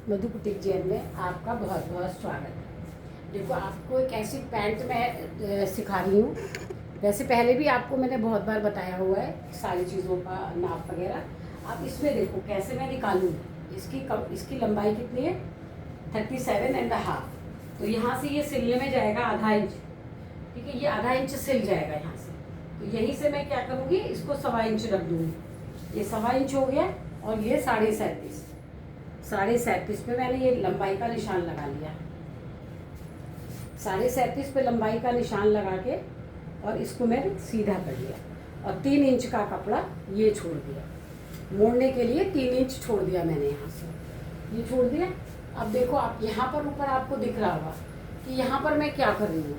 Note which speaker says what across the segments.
Speaker 1: मधु boutique jail में आपका बहुत बहुत स्वागत है। देखो, आपको एक ऐसी पैंट मैं सिखा रही हूँ। वैसे पहले भी आपको मैंने बहुत बार बताया हुआ है सारी चीज़ों का नाप वगैरह। अब इसमें देखो कैसे मैं निकालूँ। इसकी लंबाई कितनी है? 37.5। तो यहाँ से ये सिलने में जाएगा आधा इंच। ठीक है, ये आधा इंच सिल जाएगा यहाँ से। तो यहीं से मैं क्या करूँगी, इसको 1.25 इंच रख दूँगी। ये 1.25 इंच हो गया और ये 37.5 पे मैंने ये लंबाई का निशान लगा लिया। 37.5 पे लंबाई का निशान लगा के और इसको मैंने सीधा कर लिया और 3 इंच का कपड़ा ये छोड़ दिया। मोड़ने के लिए 3 इंच छोड़ दिया मैंने, यहाँ से ये छोड़ दिया। अब देखो, आप यहाँ पर ऊपर आपको दिख रहा होगा कि यहाँ पर मैं क्या कर रही हूँ।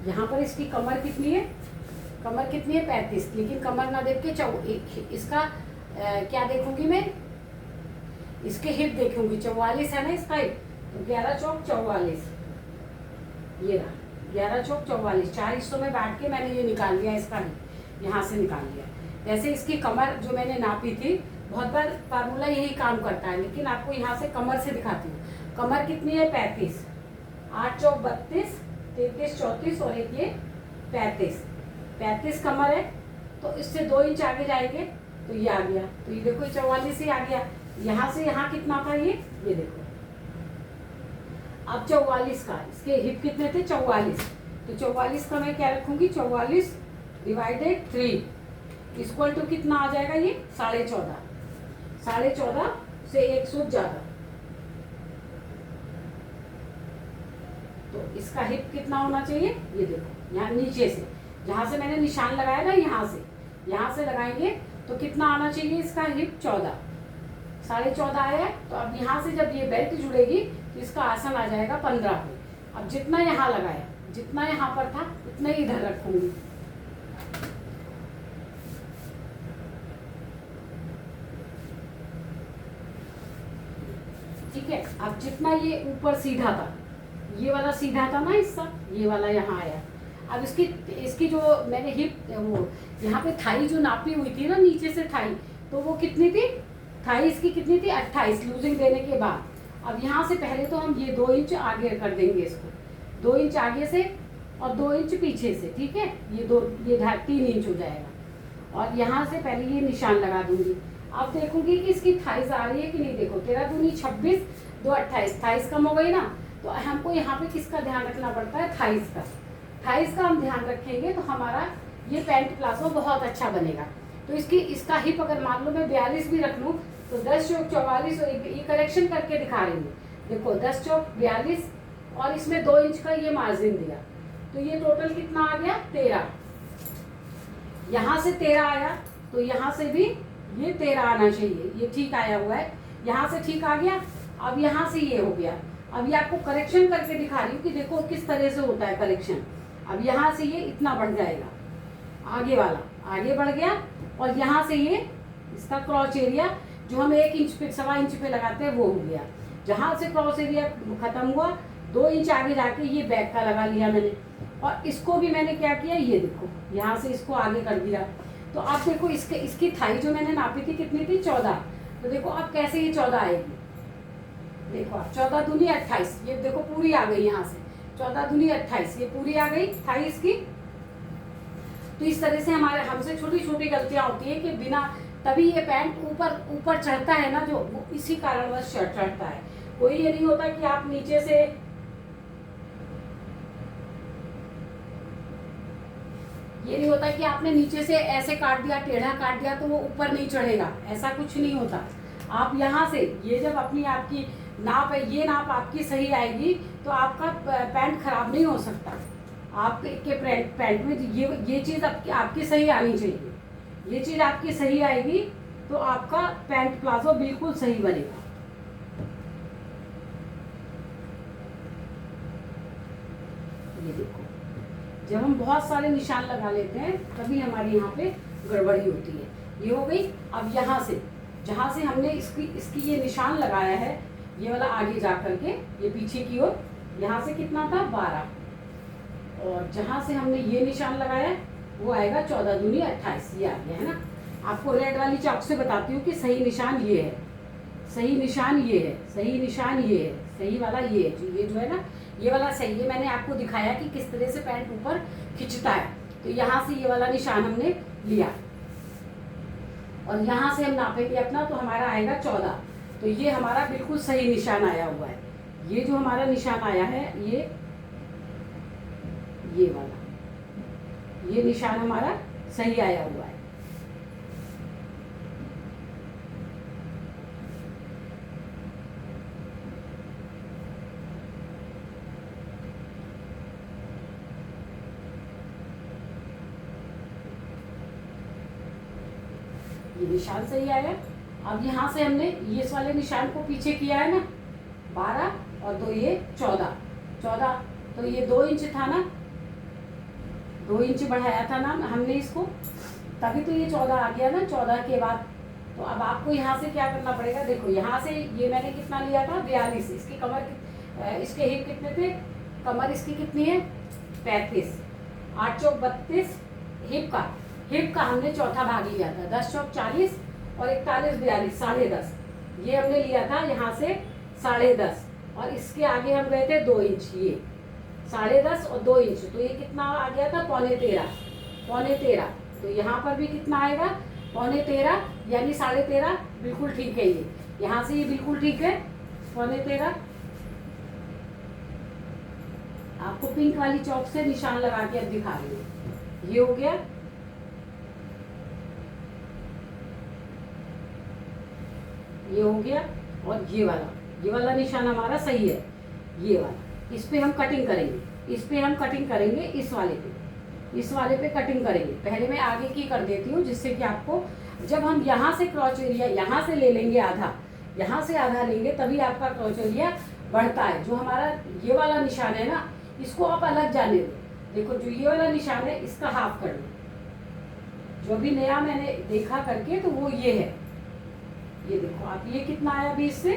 Speaker 1: यहाँ पर इसकी कमर कितनी है? कमर कितनी है? 35। लेकिन कमर ना देख के इसका क्या देखूंगी मैं? इसके हिप देखूंगी। 44 है ना इसका हिप, तो 11 चौक 44। ये रहा 11 चौक 44। 4 हिस्सों में बांट के मैंने ये निकाल लिया, इसका हिप यहाँ से निकाल लिया। जैसे इसकी कमर जो मैंने नापी थी, बहुत बार फार्मूला यही काम करता है, लेकिन आपको यहाँ से कमर से दिखाती हूँ। कमर कितनी है? 35। 8 चौक 32, 33 34 और एक ये 35 कमर है। तो इससे 2 इंच आगे जाएंगे तो ये आ गया। तो ये देखो 44 ही आ गया। यहाँ से यहाँ कितना था ये देखो। अब 44 का, इसके हिप कितने थे? 44। तो 44 का मैं क्या रखूंगी? 44 डिवाइडेड 3 इक्वल टू कितना आ जाएगा? ये 14.5। 14.5 से 1 सूत ज्यादा। तो इसका हिप कितना होना चाहिए? ये देखो, यहाँ नीचे से जहां से मैंने निशान लगाया ना, यहाँ से लगाएंगे तो कितना आना चाहिए इसका हिप? 14। 14.5 आया। तो अब यहाँ से जब ये बेल्ट जुड़ेगी तो इसका आसन आ जाएगा 15 पे। अब जितना यहाँ लगाया, जितना यहाँ पर था, उतना ही इधर रखूंगी। ठीक है। अब जितना ये ऊपर सीधा था, ये वाला सीधा था ना हिस्सा, ये वाला यहाँ आया। अब इसकी जो मैंने हिप वो यहाँ पे थाई जो नापी हुई थी ना, नीचे से थाई, तो वो कितनी थी? थाई इसकी कितनी थी? 28 लूजिंग देने के बाद। अब यहाँ से पहले तो हम ये 2 इंच आगे कर देंगे इसको, 2 इंच आगे से और 2 इंच पीछे से। ठीक है, ये 3 इंच हो जाएगा। और यहाँ से पहले ये निशान लगा दूंगी। अब देखूंगी कि इसकी थाइस आ रही है कि नहीं। देखो 13 दूनी 26, 2 28, थाइस कम हो गई ना। तो हमको यहाँ पे किसका ध्यान रखना पड़ता है? थाइस का। थाइस का हम ध्यान रखेंगे तो हमारा ये पैंट प्लाजो बहुत अच्छा बनेगा। तो इसका हिप अगर मान लो मैं 42 भी रख लूँ तो 10 चौक 44, और ये करेक्शन करके दिखा रही हूँ। देखो 10 चौक 42 और इसमें 2 इंच का ये मार्जिन दिया, तो ये टोटल कितना आ गया? 13। यहाँ से 13 आया तो यहाँ से भी ये 13 आना चाहिए। ये ठीक आया हुआ है, यहाँ से ठीक आ गया। अब यहाँ से ये हो गया। अब ये आपको करेक्शन करके दिखा रही हूँ कि देखो किस तरह से होता है करेक्शन। अब यहाँ से ये इतना बढ़ जाएगा, आगे वाला आगे बढ़ गया। और यहाँ से ये इसका क्रॉच एरिया जो हम 1 इंच पे 1.25 इंच पे लगाते हैं वो हो गया। जहाँ से क्रॉस एरिया खत्म हुआ, 2 इंच आगे जाके ये बैक का लगा लिया मैंने। और इसको भी मैंने क्या किया, ये देखो यहाँ से इसको आगे कर दिया। तो आप देखो इसकी थाई जो मैंने नापी थी कितनी थी? 14। तो देखो अब कैसे ये 14 आएगी। देखो आप 14 दूनी 28, ये देखो पूरी आ गई। यहाँ से 14 दूनी 28, ये पूरी आ गई थाई इसकी। तो इस तरह से हमसे छोटी छोटी गलतियां होती है कि बिना, तभी ये पैंट ऊपर चढ़ता है ना, जो इसी कारणवश चढ़ता है। कोई ये नहीं होता कि आप नीचे से, ये नहीं होता कि आपने नीचे से ऐसे काट दिया, टेढ़ा काट दिया तो वो ऊपर नहीं चढ़ेगा। ऐसा कुछ नहीं होता। आप यहाँ से ये जब अपनी आपकी नाप है, ये नाप आपकी सही आएगी तो आपका पैंट खराब नहीं हो सकता। आपके पैंट में ये चीज़ आपकी सही आनी चाहिए। ये चीज़ आपकी सही आएगी तो आपका पैंट प्लाजो बिल्कुल सही बनेगा। ये देखो, जब हम बहुत सारे निशान लगा लेते हैं तभी हमारे यहाँ पे गड़बड़ी होती है। ये हो गई। अब यहाँ से जहाँ से हमने इसकी ये निशान लगाया है, ये वाला आगे जा करके ये पीछे की ओर, यहाँ से कितना था? 12। और जहाँ से हमने ये निशान लगाया वो आएगा 14 दूनी 28। ये आ गया है ना। आपको रेड वाली चौक से बताती हूँ कि सही निशान ये है। सही निशान ये है, सही निशान ये है, सही वाला ये है, ये जो है ना ये वाला सही है। मैंने आपको दिखाया कि किस तरह से पैंट ऊपर खिंचता है। तो यहाँ से ये वाला निशान हमने लिया और यहाँ से हम नापेंगे अपना, तो हमारा आएगा 14। तो ये हमारा बिल्कुल सही निशान आया हुआ है। ये जो हमारा निशान आया है ये वाला, ये निशान हमारा सही आया हुआ है। ये निशान सही आया। अब यहाँ से हमने ये इस वाले निशान को पीछे किया है ना, 12 और 2 ये 14, तो ये 2 इंच था ना, 2 इंच बढ़ाया था ना हमने इसको, तभी तो ये 14 आ गया ना। 14 के बाद तो अब आपको यहाँ से क्या करना पड़ेगा, देखो यहाँ से ये मैंने कितना लिया था 42, इसकी कमर इसके हिप कितने थे, कमर इसकी कितनी है 35, 8 चौक 32, हिप का हमने चौथा भाग लिया था, 10 चौक 40 और 41 42, 10.5 ये हमने लिया था यहाँ से 10.5, और इसके आगे हम गए थे 2 इंच, ये 10.5 और 2 इंच, तो ये कितना आ गया था पौने 13। तो यहाँ पर भी कितना आएगा पौने 13, यानी 13.5 बिल्कुल ठीक है। ये यहाँ से ये बिल्कुल ठीक है, पौने 13। आपको पिंक वाली चौक से निशान लगा के अब दिखा रही हूँ। ये हो गया, ये हो गया, और ये वाला निशान हमारा सही है। ये वाला इस पे हम कटिंग करेंगे, इस वाले पे कटिंग करेंगे। पहले मैं आगे की कर देती हूँ, जिससे कि आपको जब हम यहाँ से क्रॉच एरिया यहाँ से ले लेंगे आधा, यहाँ से आधा लेंगे, तभी आपका क्रॉच एरिया बढ़ता है। जो हमारा ये वाला निशान है ना, इसको आप अलग जाने दो। देखो जो ये वाला निशान है इसका हाफ कर लो। जो भी नया मैंने देखा करके तो वो ये है, ये देखो आप, ये कितना आया अभी इससे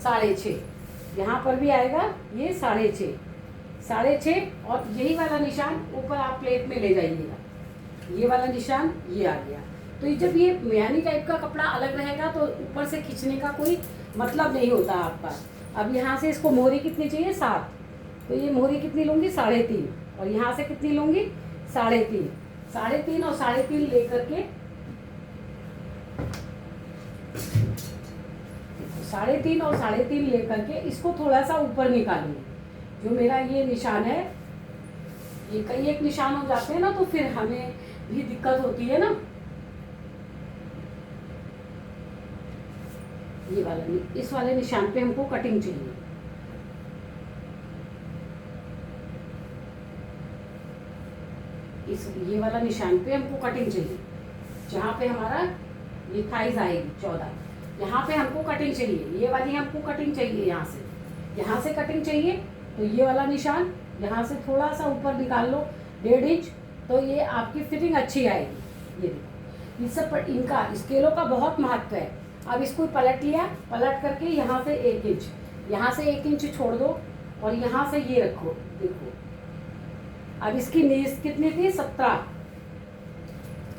Speaker 1: 6.5, यहाँ पर भी आएगा ये 6.5, और यही वाला निशान ऊपर आप प्लेट में ले जाइएगा। ये वाला निशान ये आ गया। तो ये जब ये म्यानी टाइप का कपड़ा अलग रहेगा तो ऊपर से खींचने का कोई मतलब नहीं होता आपका। अब यहाँ से इसको मोहरी कितनी चाहिए 7, तो ये मोहरी कितनी लूँगी 3.5, और यहाँ से कितनी लूँगी 3.5, 3.5 और 3.5 लेकर के 3.5 और 3.5 लेकर के इसको थोड़ा सा ऊपर निकालूंगी। जो मेरा ये निशान है, ये कई एक निशान हो जाते हैं ना, तो फिर हमें भी दिक्कत होती है ना। ये वाला, इस वाले निशान पे हमको कटिंग चाहिए। ये वाला निशान पे हमको कटिंग चाहिए, जहाँ पे हमारा ये थाइज आएगी 14, यहाँ पे हमको कटिंग चाहिए। ये वाली हमको कटिंग चाहिए, यहाँ से कटिंग चाहिए। तो ये वाला निशान यहाँ से थोड़ा सा ऊपर निकाल लो 1.5 इंच, तो ये आपकी फिटिंग अच्छी आएगी। ये देखो, इस सब पर इनका स्केलों का बहुत महत्व है। अब इसको पलट लिया, पलट करके यहाँ से 1 इंच, यहाँ से 1 इंच छोड़ दो, और यहाँ से ये रखो। देखो अब इसकी नीज कितनी थी 17,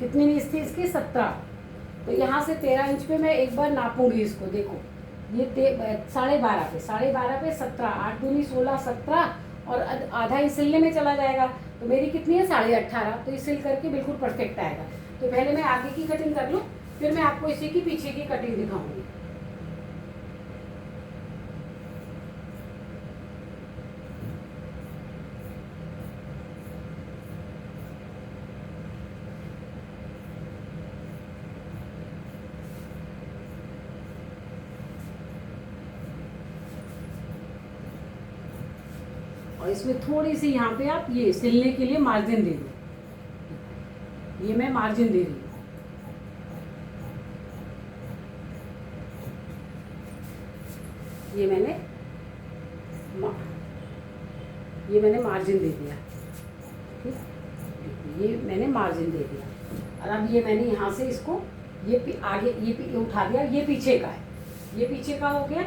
Speaker 1: कितनी नीज थी इसकी 17, तो यहाँ से 13 इंच पे मैं एक बार नापूंगी इसको। देखो ये 12.5 पे 17, 8 दूनी 16, 17, और आधा इस सिलने में चला जाएगा, तो मेरी कितनी है 18.5, तो इस सिल करके बिल्कुल परफेक्ट आएगा। तो पहले मैं आगे की कटिंग कर लूँ, फिर मैं आपको इसी की पीछे की कटिंग दिखाऊंगी। और इसमें थोड़ी सी यहाँ पे आप ये सिलने के लिए मार्जिन दे दो। ये मैं मार्जिन दे रही हूँ, ये मैंने मार्जिन दे दिया। ठीक, ये मैंने मार्जिन दे दिया। और अब ये मैंने यहाँ से इसको ये आगे ये उठा दिया, ये पीछे का है, ये पीछे का हो गया,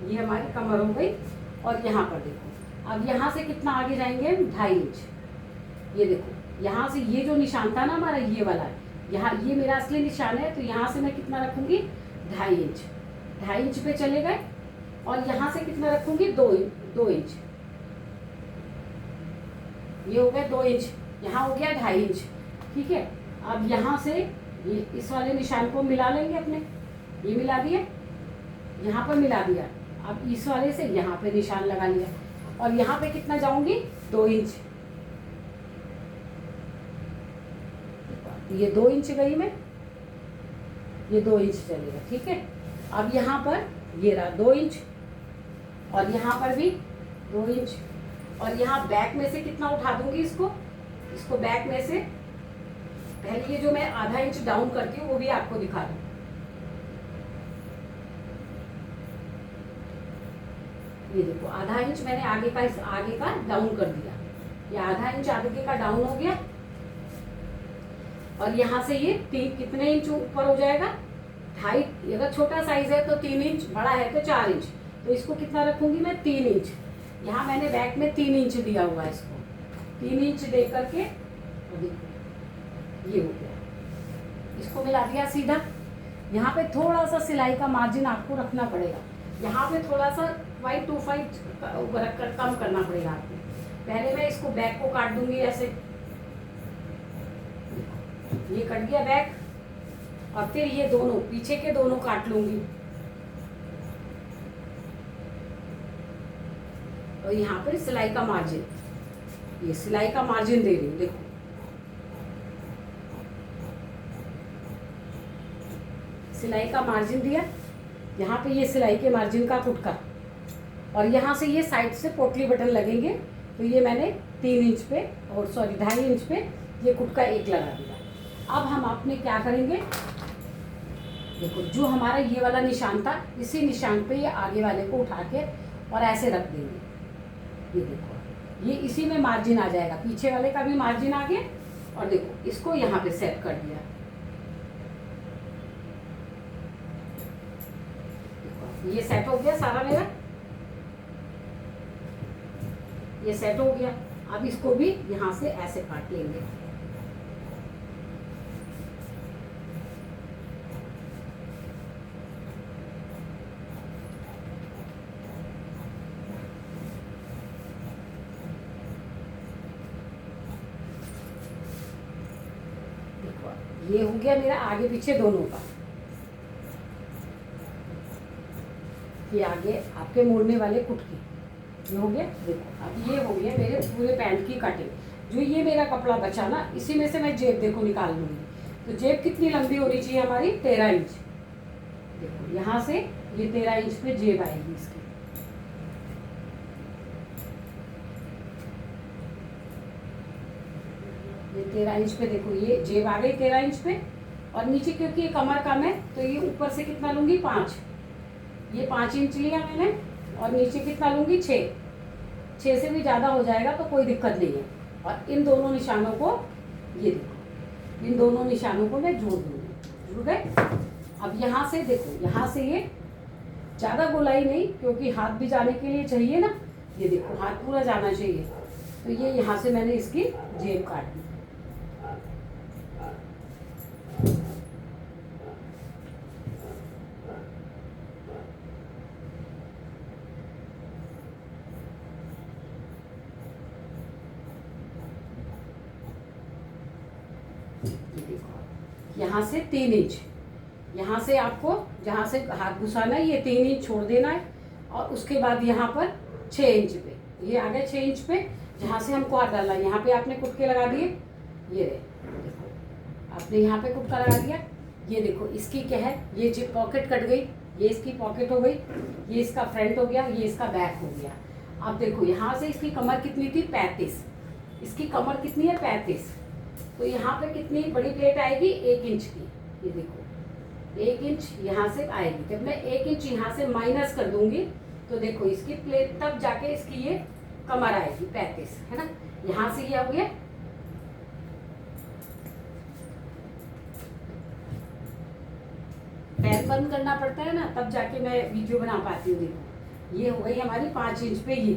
Speaker 1: ये हमारी कमर हो गई। और यहाँ पर देखो, अब यहाँ से कितना आगे जाएंगे 2.5 इंच। ये देखो यहाँ से ये जो निशान था ना हमारा, ये वाला, यहाँ ये मेरा असली निशान है, तो यहाँ से मैं कितना रखूँगी 2.5 इंच। 2.5 इंच पे चले गए और यहाँ से कितना रखूंगी 2 इंच। ये हो गया 2 इंच, यहाँ हो गया 2.5 इंच। ठीक है, अब यहाँ से ये इस वाले निशान को मिला लेंगे अपने, ये मिला दिया, यहाँ पर मिला दिया। अब इस वाले से यहाँ पे निशान लगा लिया और यहाँ पे कितना जाऊंगी 2 इंच। ये 2 इंच गई मैं, ये 2 इंच चलेगा। ठीक है, अब यहाँ पर ये रहा 2 इंच और यहाँ पर भी 2 इंच और यहाँ बैक में से कितना उठा दूंगी इसको बैक में से पहले ये जो मैं आधा इंच डाउन करती हूँ वो भी आपको दिखा दूँ। ये देखो आधा इंच मैंने आगे का डाउन कर दिया, ये आधा इंच आगे का डाउन हो गया और यहाँ से ये कितने इंच ऊपर हो जाएगा 2.5। अगर छोटा साइज है तो 3 इंच, बड़ा है तो 4 इंच, तो इसको कितना रखूंगी मैं 3 इंच। यहाँ मैंने बैक में 3 इंच दिया हुआ है, इसको 3 इंच दे करके देखो ये हो गया, इसको मिला दिया सीधा। यहाँ पे थोड़ा सा सिलाई का मार्जिन आपको रखना पड़ेगा, यहाँ पे थोड़ा सा 525 कम करना पड़ेगा आपको। पहले मैं इसको बैक को काट दूंगी ऐसे, ये कट गया बैक और फिर ये दोनों पीछे के दोनों काट लूंगी और यहाँ पर सिलाई का मार्जिन, ये सिलाई का मार्जिन दे रही हूँ देखो। सिलाई का मार्जिन दिया, यहाँ पे ये सिलाई के मार्जिन का कुटका और यहाँ से ये साइड से पोटली बटन लगेंगे, तो ये मैंने 3 इंच पे और 2.5 इंच पे ये कुटका एक लगा दिया। अब हम आपने क्या करेंगे, देखो जो हमारा ये वाला निशान था इसी निशान पे ये आगे वाले को उठा के और ऐसे रख देंगे। ये देखो ये इसी में मार्जिन आ जाएगा, पीछे वाले का भी मार्जिन आ गया और देखो इसको यहाँ पे सेट कर दिया। ये सेट हो गया सारा मेरा, ये सेट हो गया। अब इसको भी यहाँ से ऐसे काट लेंगे। देखो ये हो गया मेरा आगे पीछे दोनों का। ये आगे आपके मोड़ने वाले कुटकी ये हो गया। देखो अब ये हो गया मेरे पूरे पैंट की कटिंग। जो ये मेरा कपड़ा बचा ना, इसी में से मैं जेब देखो निकाल लूँगी। तो जेब कितनी लंबी होनी चाहिए हमारी 13 इंच। देखो यहाँ से ये 13 इंच पे जेब आएगी इसकी। ये 13 इंच पे देखो ये जेब आ गई 13 इंच पे। और नीचे क्योंकि ये कमर कम है तो ये ऊपर से कितना लूँगी 5, ये 5 इंच लिया मैंने और नीचे कितना लूँगी 6 से भी ज़्यादा हो जाएगा तो कोई दिक्कत नहीं है। और इन दोनों निशानों को ये देखो, इन दोनों निशानों को मैं जोड़ दूँगी। जुड़ गए। अब यहाँ से देखो, यहाँ से ये ज़्यादा गोलाई नहीं क्योंकि हाथ भी जाने के लिए चाहिए ना। ये देखो हाथ पूरा जाना चाहिए, तो ये यहाँ से मैंने इसकी जेब काट दी। यहाँ से 3 इंच, यहाँ से आपको जहाँ से हाथ घुसाना है ये 3 इंच छोड़ देना है। और उसके बाद यहाँ पर 6 इंच पे, ये आ गया 6 इंच पे जहाँ से हमको हाथ डालना है। यहाँ पे आपने कुटके लगा दिए, ये देखो आपने यहाँ पे कुटका लगा दिया। ये देखो इसकी क्या है, ये जो पॉकेट कट गई, ये इसकी पॉकेट हो गई, ये इसका फ्रंट हो गया, ये इसका बैक हो गया। अब देखो यहाँ से इसकी कमर कितनी थी 35, इसकी कमर कितनी है 35, तो यहाँ पे कितनी बड़ी प्लेट आएगी 1 इंच की। ये देखो 1 इंच यहाँ से आएगी। जब मैं 1 इंच यहाँ से माइनस कर दूंगी तो देखो इसकी प्लेट तब जाके इसकी ये कमर आएगी 35, है ना। यहाँ से ये हो गया, पैन बंद करना पड़ता है ना तब जाके मैं वीडियो बना पाती हूँ। देखो ये हो गई हमारी 5 इंच पे, ये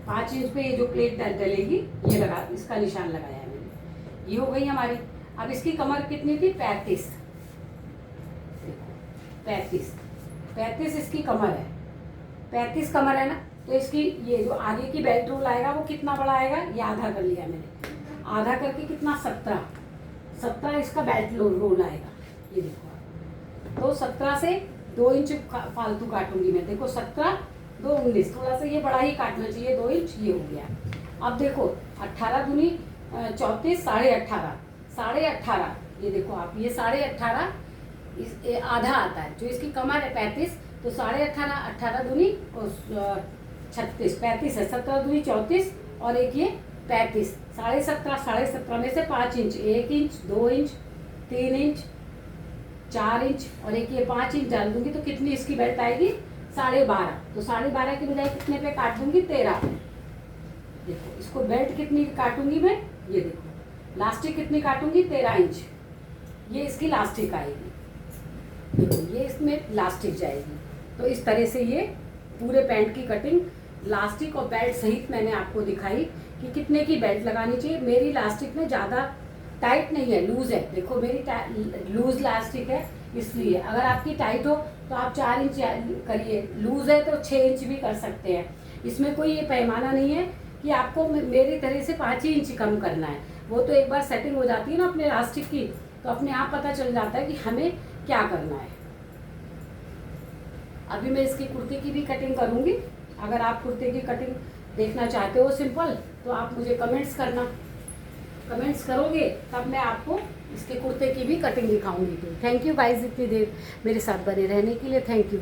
Speaker 1: 5 इंच पे ये जो प्लेट डलेगी ये लगा, इसका निशान लगाया है मैंने, ये हो गई हमारी। अब इसकी कमर कितनी थी 35, 35। 35 इसकी कमर है, 35 कमर है ना, तो इसकी ये जो आगे की बेल्ट रोल आएगा वो कितना बड़ा आएगा, ये आधा कर लिया मैंने, आधा करके कितना 17 इसका बेल्ट रोल आएगा। ये देखो, तो 17 से 2 इंच फालतू काटूंगी मैं। देखो 17 2 19, थोड़ा सा ये बड़ा ही काटना चाहिए, 2 इंच ये हो गया। अब देखो 18 दूनी 34, 18.5, 18.5, ये देखो आप, ये 18.5 आधा आता है, जो इसकी कमर है 35, तो 18.5, 18 दूनी 36, 35 है, 17 दूनी 34 और एक ये 35, 17.5 में से 5 inch, 1 inch, 2 inch, 3 inch, 4 inch और एक ये 5 इंच डाल दूंगी, तो कितनी इसकी बेल्ट आएगी, 12.5। तो 12.5 की बजाय कितने पे काट दूंगी, 13 पे। देखो इसको बेल्ट कितनी काटूंगी मैं, ये देखो लास्टिक कितनी काटूंगी, 13 इंच, ये इसकी लास्टिक आएगी। देखो ये इसमें लास्टिक जाएगी। तो इस तरह से ये पूरे पैंट की कटिंग लास्टिक और बेल्ट सहित मैंने आपको दिखाई कि कितने की बेल्ट लगानी चाहिए। मेरी लास्टिक में ज़्यादा टाइट नहीं है, लूज है। देखो मेरी लूज लास्टिक है, इसलिए अगर आपकी टाइट हो तो आप 4 इंच करिए, लूज है तो 6 इंच भी कर सकते हैं। इसमें कोई ये पैमाना नहीं है कि आपको मेरी तरह से 5 ही इंच कम करना है। वो तो एक बार सेटिंग हो जाती है ना अपने लास्टिक की, तो अपने आप पता चल जाता है कि हमें क्या करना है। अभी मैं इसकी कुर्ती की भी कटिंग करूँगी। अगर आप कुर्ते की कटिंग देखना चाहते हो सिंपल, तो आप मुझे कमेंट्स करना, कमेंट्स करोगे तब मैं आपको इसके कुर्ते की भी कटिंग दिखाऊंगी। तो थैंक यू गाइस, इतनी देर मेरे साथ बने रहने के लिए, थैंक यू।